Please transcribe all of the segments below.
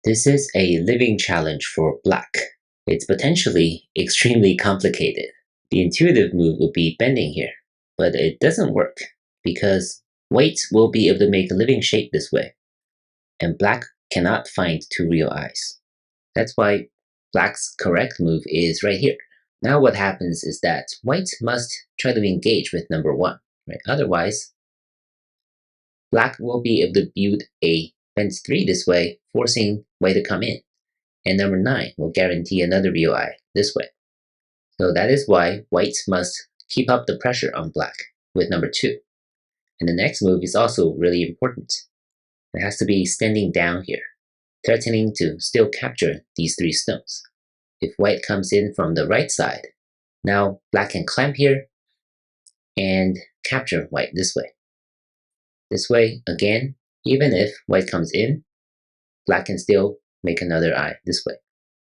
This is a living challenge for black. It's potentially extremely complicated. The intuitive move would be bending here, but it doesn't work because white will be able to make a living shape this way, and black cannot find two real eyes. That's why black's correct move is right here. Now what happens is that white must try to engage with number 1, right? Otherwise, black will be able to build a fence 3 this way, forcing white to come in. And number 9 will guarantee another real eye this way. So that is why white must keep up the pressure on black with number 2. And the next move is also really important. It has to be standing down here, threatening to still capture these 3 stones. If white comes in from the right side, now black can clamp here and capture white this way. This way, again, even if white comes in, black can still make another eye this way.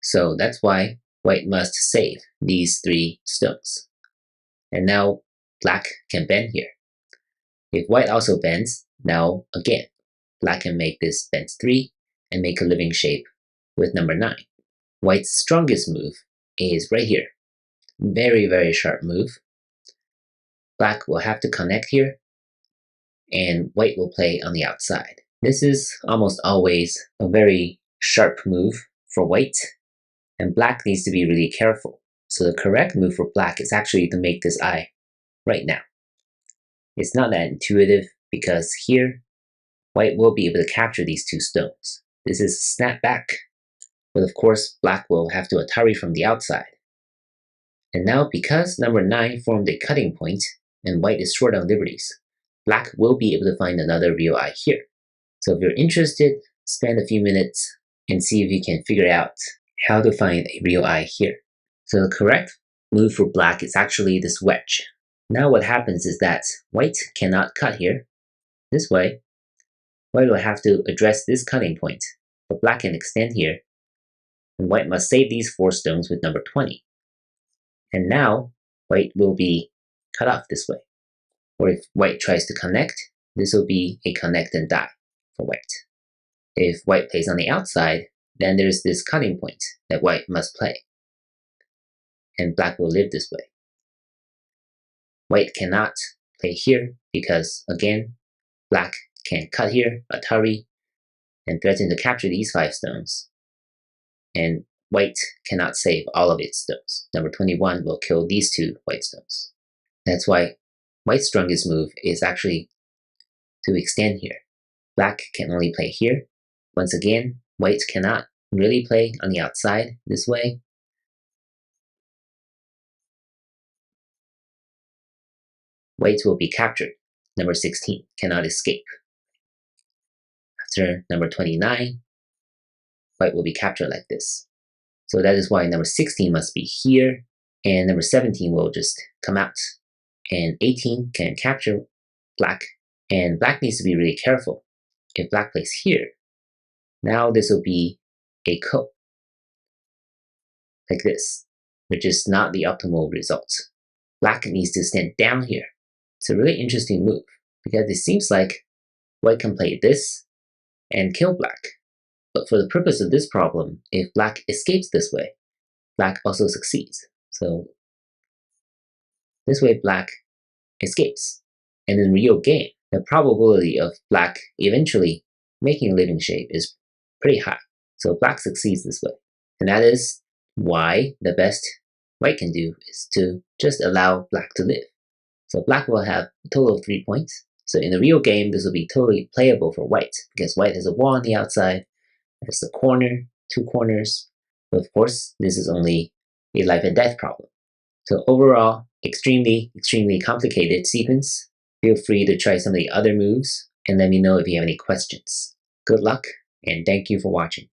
So that's why white must save these 3 stones. And now black can bend here. If white also bends, now again, black can make this fence 3 and make a living shape with number 9. White's strongest move is right here. Very, very sharp move. Black will have to connect here, and white will play on the outside. This is almost always a very sharp move for white, and black needs to be really careful. So the correct move for black is actually to make this eye right now. It's not that intuitive because here, white will be able to capture these 2 stones. This is snap back, but of course black will have to Atari from the outside. And now because number 9 formed a cutting point and white is short on liberties, black will be able to find another real eye here. So if you're interested, spend a few minutes and see if you can figure out how to find a real eye here. So the correct move for black is actually this wedge. Now what happens is that white cannot cut here. This way, white will have to address this cutting point, but black can extend here, and white must save these 4 stones with number 20. And now, white will be cut off this way. Or if white tries to connect, this will be a connect and die for white. If white plays on the outside, then there's this cutting point that white must play. And black will live this way. White cannot play here because, again, black can cut here, Atari, and threaten to capture these 5 stones. And white cannot save all of its stones. Number 21 will kill these 2 white stones. That's why white's strongest move is actually to extend here. Black can only play here. Once again, white cannot really play on the outside this way. White will be captured. Number 16 cannot escape. After number 29, white will be captured like this. So that is why number 16 must be here, and number 17 will just come out. And 18 can capture black, and black needs to be really careful. If black plays here, now this will be a ko, like this, which is not the optimal result. Black needs to stand down here. It's a really interesting move, because it seems like white can play this and kill black. But for the purpose of this problem, if black escapes this way, black also succeeds. So this way black escapes. And in real game, the probability of black eventually making a living shape is pretty high. So black succeeds this way. And that is why the best white can do is to just allow black to live. So black will have a total of 3 points. So in the real game, this will be totally playable for white because white has a wall on the outside, has the corner, 2 corners. But of course, this is only a life and death problem. So overall, extremely, extremely complicated sequence. Feel free to try some of the other moves and let me know if you have any questions. Good luck, and thank you for watching.